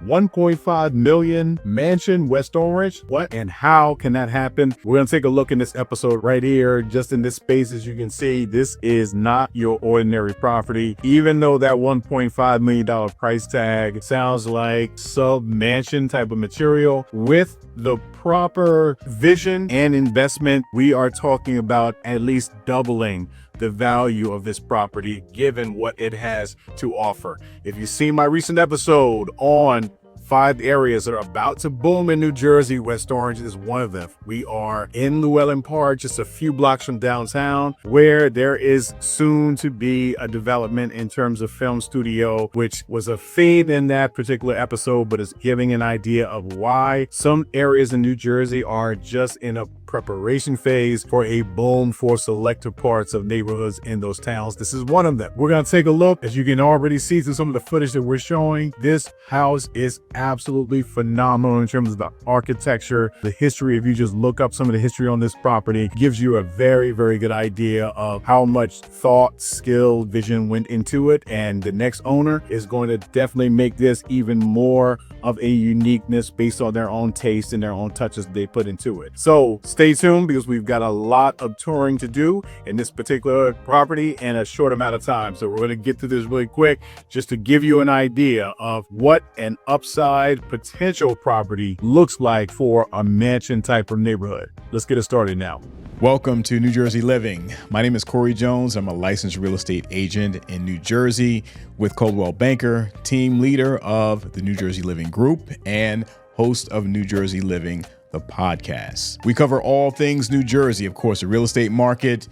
1.5 million mansion, West Orange. What and how can that happen? We're going to take a look in this episode right here. Just in this space, as you can see, this is not your ordinary property. Even though that $1.5 million price tag sounds like sub-mansion type of material, with the proper vision and investment, we are talking about at least doubling the value of this property given what it has to offer. If you've seen my recent episode on 5 areas that are about to boom in New Jersey, West Orange is one of them. We are in Llewellyn Park, just a few blocks from downtown, where there is soon to be a development in terms of film studio, which was a theme in that particular episode, but is giving an idea of why some areas in New Jersey are just in a preparation phase for a boom for selective parts of neighborhoods in those towns. This is one of them. We're going to take a look. As you can already see through some of the footage that we're showing, this house is absolutely phenomenal in terms of the architecture, the history. If you just look up some of the history on this property, gives you a very, very good idea of how much thought, skill, vision went into it. And the next owner is going to definitely make this even more of a uniqueness based on their own taste and their own touches they put into it. So stay tuned, because we've got a lot of touring to do in this particular property in a short amount of time. So we're going to get through this really quick just to give you an idea of what an upside potential property looks like for a mansion type of neighborhood. Let's get it started now. Welcome to New Jersey Living. My name is Corey Jones. I'm a licensed real estate agent in New Jersey with Coldwell Banker, team leader of the New Jersey Living Group, and host of New Jersey Living, the podcast. We cover all things New Jersey, of course, the real estate market,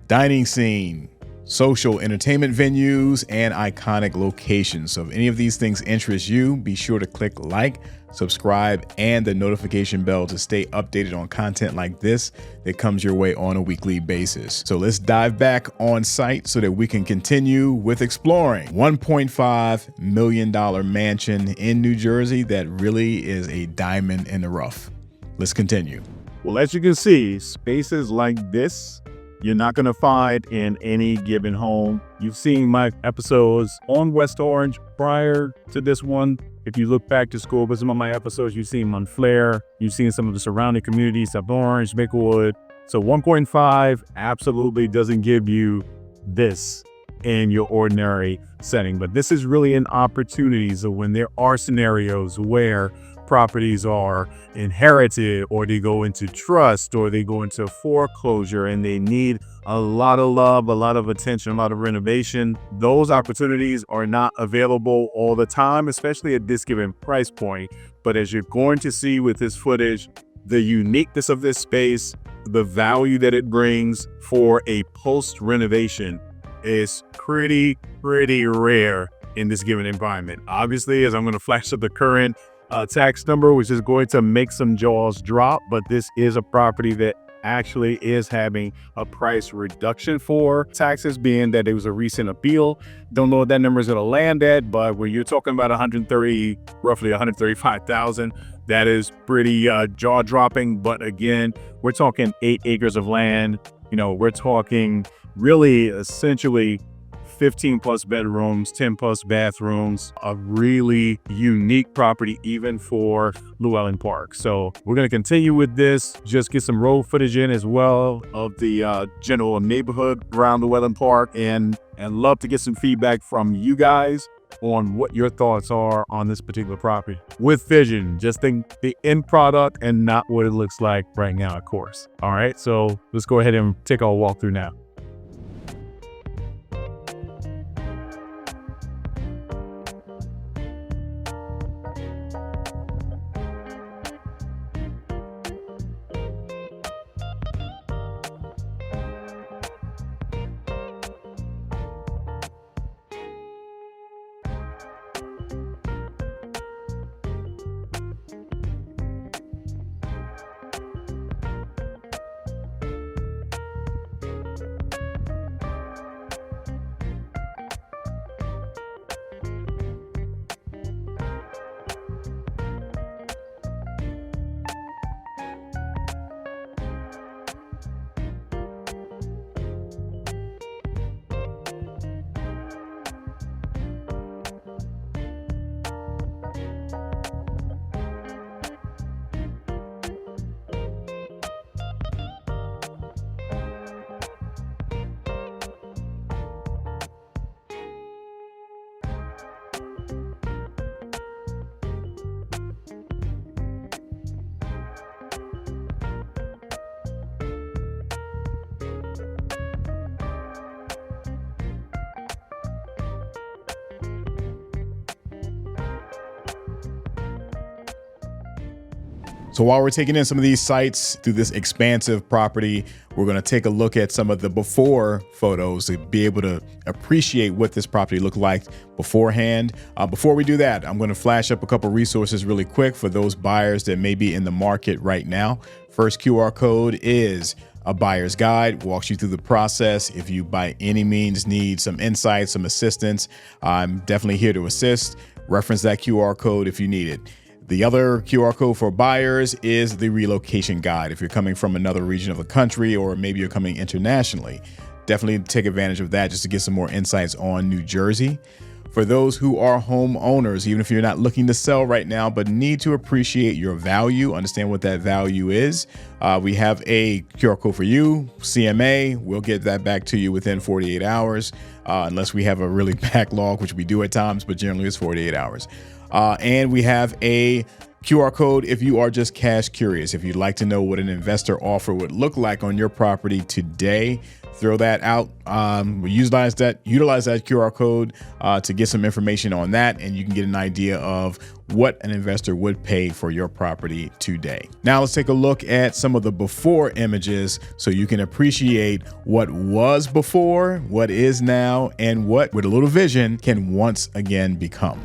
dining scene, social entertainment venues, and iconic locations. So if any of these things interest you, be sure to click like, subscribe, and the notification bell to stay updated on content like this that comes your way on a weekly basis. So let's dive back on site so that we can continue with exploring $1.5 million mansion in New Jersey that really is a diamond in the rough. Let's continue. Well, as you can see, spaces like this, you're not going to find in any given home. You've seen my episodes on West Orange prior to this one. If you look back to school, but some of my episodes, you've seen Montclair, you've seen some of the surrounding communities, South Orange, Maplewood. So 1.5 absolutely doesn't give you this in your ordinary setting. But this is really an opportunity. So when there are scenarios where properties are inherited, or they go into trust, or they go into foreclosure, and they need a lot of love, a lot of attention, a lot of renovation, those opportunities are not available all the time, especially at this given price point. But as you're going to see with this footage, the uniqueness of this space, the value that it brings for a post renovation is pretty rare in this given environment. Obviously, as I'm going to flash up the current tax number, which is going to make some jaws drop, but this is a property that actually is having a price reduction for taxes, being that it was a recent appeal. Don't know what that number is going to land at, but when you're talking about roughly 135,000, that is pretty jaw-dropping. But again, we're talking 8 acres of land. You know, we're talking really essentially 15 plus bedrooms, 10 plus bathrooms, a really unique property even for Llewellyn Park. So we're going to continue with this, just get some road footage in as well of the general neighborhood around Llewellyn Park, and love to get some feedback from you guys on what your thoughts are on this particular property. With vision, just think the end product and not what it looks like right now, of course. All right, so let's go ahead and take our walkthrough now. So while we're taking in some of these sites through this expansive property, we're going to take a look at some of the before photos to be able to appreciate what this property looked like beforehand. Before we do that, I'm going to flash up a couple resources really quick for those buyers that may be in the market right now. First QR code is a buyer's guide, walks you through the process. If you by any means need some insight, some assistance, I'm definitely here to assist. Reference that QR code if you need it. The other QR code for buyers is the relocation guide. If you're coming from another region of the country, or maybe you're coming internationally, definitely take advantage of that just to get some more insights on New Jersey. For those who are homeowners, even if you're not looking to sell right now, but need to appreciate your value, understand what that value is, we have a QR code for you, CMA. We'll get that back to you within 48 hours, unless we have a really backlog, which we do at times, but generally it's 48 hours. And we have a QR code if you are just cash curious. If you'd like to know what an investor offer would look like on your property today, throw that out. We utilize that QR code to get some information on that, and you can get an idea of what an investor would pay for your property today. Now let's take a look at some of the before images so you can appreciate what was before, what is now, and what, with a little vision, can once again become.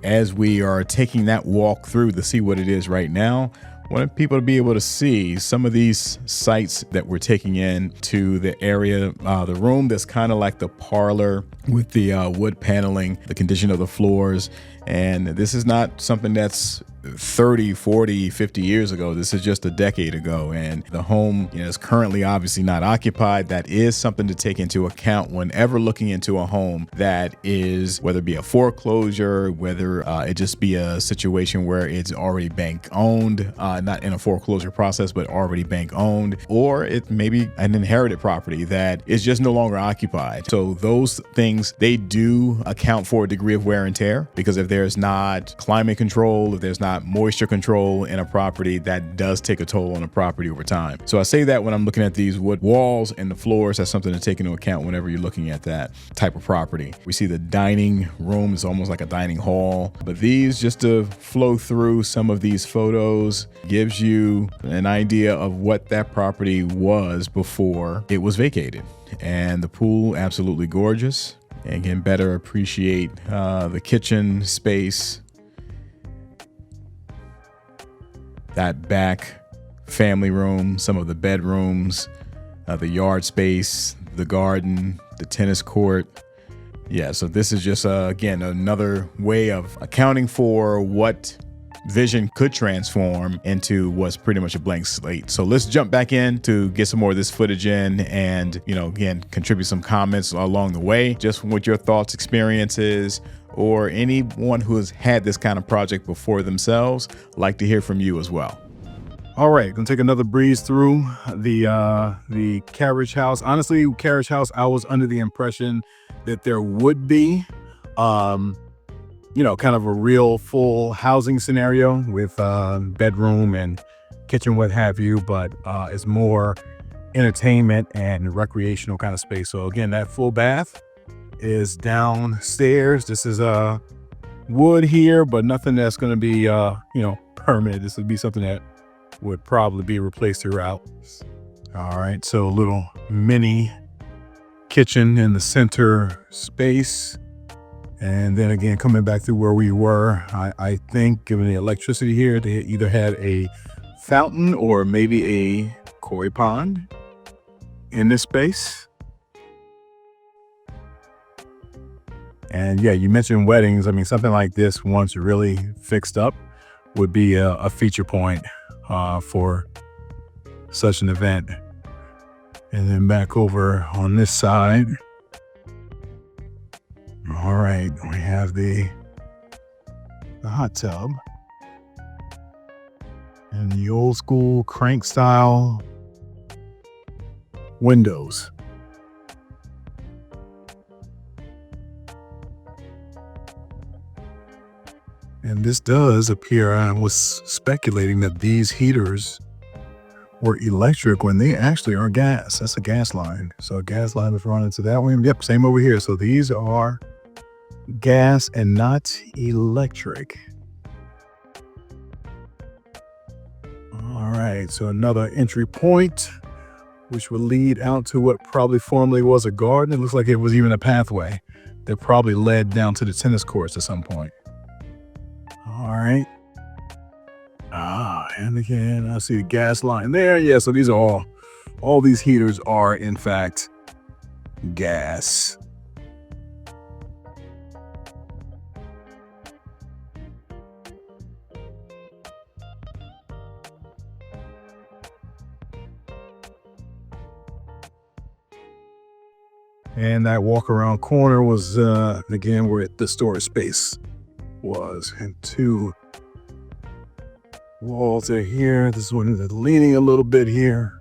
As we are taking that walk through to see what it is right now, I want people to be able to see some of these sites that we're taking in to the area, the room that's kind of like the parlor with the wood paneling, the condition of the floors. And this is not something that's 30, 40, 50 years ago. This is just a decade ago. And the home, is currently obviously not occupied. That is something to take into account whenever looking into a home that is, whether it be a foreclosure, whether it just be a situation where it's already bank owned, not in a foreclosure process, but already bank owned, or it may be an inherited property that is just no longer occupied. So those things, they do account for a degree of wear and tear, because if there's not climate control, if there's not moisture control in a property, that does take a toll on a property over time. So I say that when I'm looking at these wood walls and the floors, that's something to take into account whenever you're looking at that type of property. We see the dining room is almost like a dining hall, but these, just to flow through some of these photos, gives you an idea of what that property was before it was vacated. And the pool, absolutely gorgeous, and can better appreciate the kitchen space, that back family room, some of the bedrooms, the yard space, the garden, the tennis court. Yeah, so this is just, again, another way of accounting for what vision could transform into what's pretty much a blank slate. So let's jump back in to get some more of this footage in and, again, contribute some comments along the way, just what your thoughts, experiences, or anyone who has had this kind of project before themselves. Like to hear from you as well. All right, gonna take another breeze through the carriage house. Honestly, carriage house, I was under the impression that there would be, kind of a real full housing scenario with bedroom and kitchen, what have you, but it's more entertainment and recreational kind of space. So again, that full bath is downstairs. This is wood here, but nothing that's going to be permanent. This would be something that would probably be replaced throughout. All right, so a little mini kitchen in the center space. And then again, coming back to where we were, I think, given the electricity here, they either had a fountain or maybe a koi pond in this space. And yeah, you mentioned weddings. I mean, something like this, once really fixed up, would be a feature point for such an event. And then back over on this side. All right, we have the hot tub and the old school crank style windows. And this does appear, I was speculating that these heaters were electric when they actually are gas. That's a gas line. So a gas line is running to that one. Yep, same over here. So these are gas and not electric. All right, so another entry point, which will lead out to what probably formerly was a garden. It looks like it was even a pathway that probably led down to the tennis courts at some point. All right. And again, I see the gas line there. Yeah, so these are all these heaters are in fact gas. And that walk around corner was, again, where the storage space was. And two walls are here. This one is leaning a little bit here.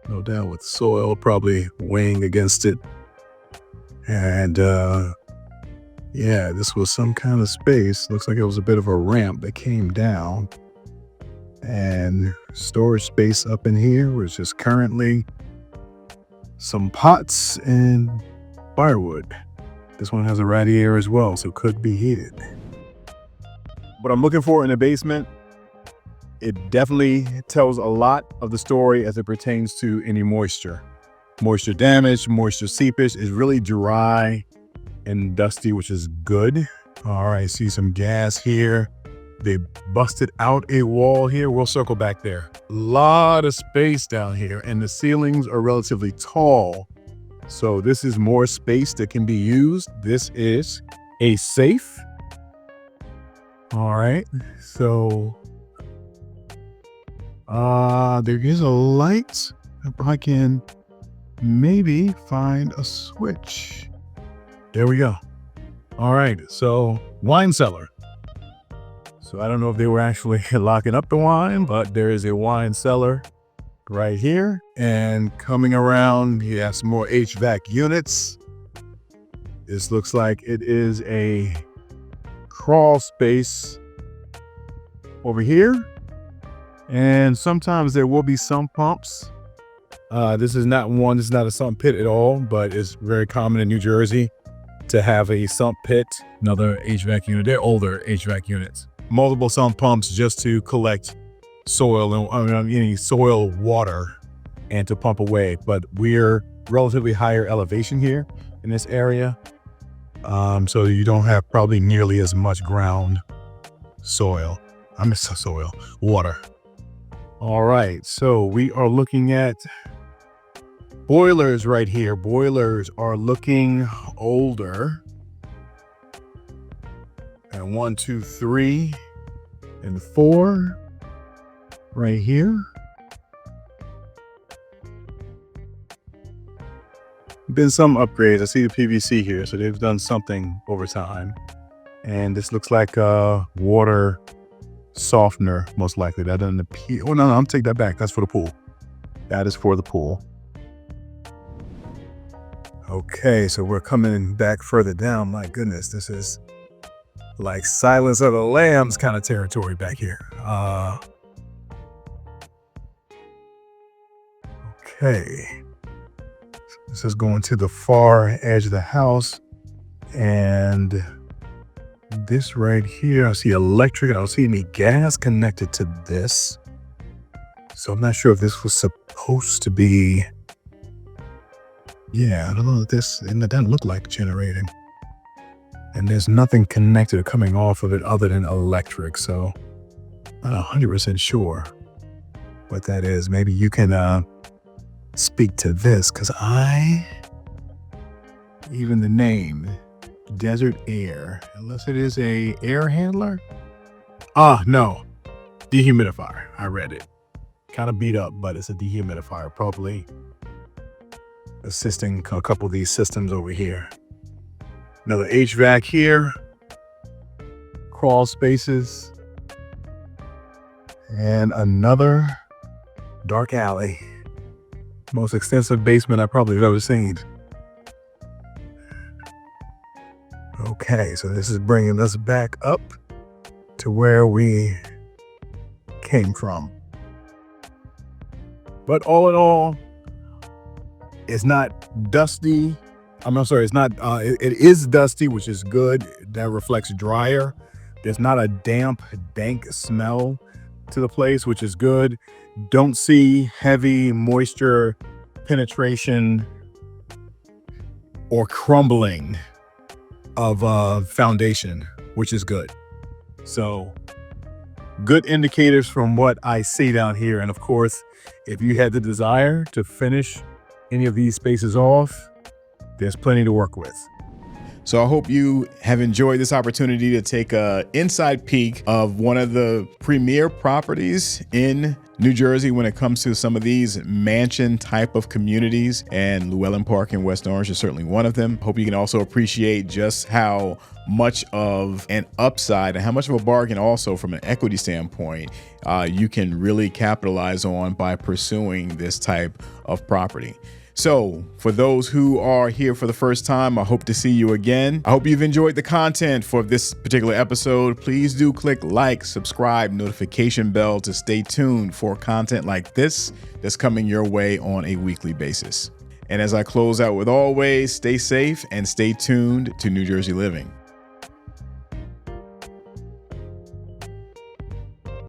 No doubt with soil probably weighing against it. And yeah, this was some kind of space. Looks like it was a bit of a ramp that came down. And storage space up in here, which is currently some pots and firewood. This one has a radiator as well, so could be heated. What I'm looking for in the basement, it definitely tells a lot of the story as it pertains to any moisture. Moisture damage, moisture seepage. Is really dry and dusty, which is good. All right, see some gas here. They busted out a wall here. We'll circle back there. A lot of space down here, and the ceilings are relatively tall. So this is more space that can be used. This is a safe. All right, so there is a light. If I can maybe find a switch. There we go. All right, so wine cellar. So I don't know if they were actually locking up the wine, but there is a wine cellar right here. And coming around, you have some more HVAC units. This looks like it is a crawl space over here. And sometimes there will be sump pumps. This is not a sump pit at all, but it's very common in New Jersey to have a sump pit. Another HVAC unit. They're older HVAC units. Multiple sump pumps just to collect soil and any soil water and to pump away. But we're relatively higher elevation here in this area. So you don't have probably nearly as much ground water. All right, so we are looking at boilers right here. Boilers are looking older. And 1, 2, 3, and 4 right here. Been some upgrades. I see the PVC here, so they've done something over time. And this looks like a water softener, most likely. That doesn't appear. Oh, no, I'm take that back. That's for the pool. That is for the pool. Okay, so we're coming back further down. My goodness, this is like Silence of the Lambs kind of territory back here. Okay. This is going to the far edge of the house. And this right here, I see electric. I don't see any gas connected to this. So I'm not sure if this was supposed to be. Yeah, I don't know if this, and it doesn't look like generating. And there's nothing connected or coming off of it other than electric. So I'm not 100% sure what that is. Maybe you can speak to this, because even the name, Desert Air, unless it is a air handler. No, dehumidifier. I read it. Kind of beat up, but it's a dehumidifier, probably assisting a couple of these systems over here. Another HVAC here, crawl spaces, and another dark alley. Most extensive basement I probably have ever seen. Okay, so this is bringing us back up to where we came from. But all in all, it's not dusty. It's not, it is dusty, which is good. That reflects drier, There's not a damp, dank smell to the place, which is good. Don't see heavy moisture penetration or crumbling of foundation, which is good. So good indicators from what I see down here. And of course, if you had the desire to finish any of these spaces off, there's plenty to work with. So I hope you have enjoyed this opportunity to take a inside peek of one of the premier properties in New Jersey when it comes to some of these mansion type of communities, and Llewellyn Park in West Orange is certainly one of them. Hope you can also appreciate just how much of an upside and how much of a bargain also from an equity standpoint you can really capitalize on by pursuing this type of property. So for those who are here for the first time, I hope to see you again. I hope you've enjoyed the content for this particular episode. Please do click like, subscribe, notification bell to stay tuned for content like this that's coming your way on a weekly basis. And as I close out with always, stay safe and stay tuned to New Jersey Living.